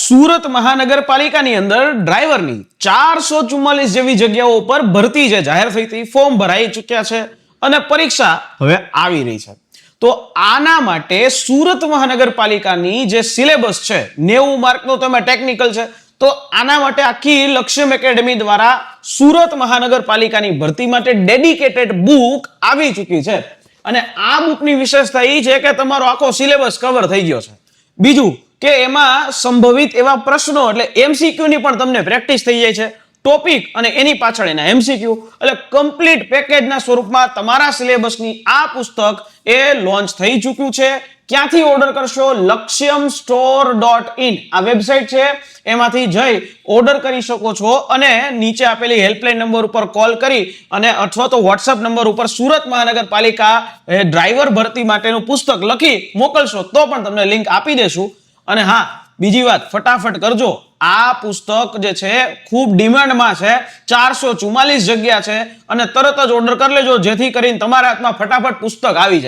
સુરત મહાનગરપાલિકાની અંદર ડ્રાઈવરની 444 જેવી જગ્યાઓ પર ભરતી જે જાહેર થઈ હતી, ફોર્મ ભરાઈ ચૂક્યા છે અને પરીક્ષા હવે આવી રહી છે. તો આના માટે સુરત મહાનગરપાલિકાની જે સિલેબસ છે 90 માર્કનો તેમાં ટેકનિકલ છે. તો આના માટે આખી લક્ષ્યમ એકેડેમી દ્વારા સુરત મહાનગરપાલિકાની ભરતી માટે ડેડિકેટેડ બુક આવી ચૂકી છે અને આ બુકની વિશેષતા એ છે કે તમારો આખો સિલેબસ કવર થઈ ગયો છે. બીજું કે એમાં સંભવિત એવા પ્રશ્નો એટલે એમસીક્યુ ની પણ તમને પ્રેક્ટિસ થઈ જાય છે. ટોપિક અને એની પાછળ એના એમસીક્યુ એટલે કમ્પ્લીટ પેકેજના સ્વરૂપમાં તમારા સિલેબસની આ પુસ્તક એ લોન્ચ થઈ ચૂક્યું છે. ક્યાંથી ઓર્ડર કરશો? lakshyamstore.in આ વેબસાઇટ છે, એમાંથી જઈ ઓર્ડર કરી શકો છો અને નીચે આપેલી હેલ્પલાઇન નંબર ઉપર કોલ કરી અને અથવા તો વોટ્સએપ નંબર ઉપર સુરત મહાનગરપાલિકા ડ્રાઈવર ભરતી માટેનું પુસ્તક લખી મોકલશો તો પણ તમને લિંક આપી દેશું. અને હા, બીજી વાત ફટાફટ કરજો, આ પુસ્તક જે છે ખૂબ ડિમાન્ડમાં છે, 444 જગ્યા છે અને તરત જ ઓર્ડર કરી લેજો જેથી કરીને તમારા હાથમાં ફટાફટ પુસ્તક આવી જાય.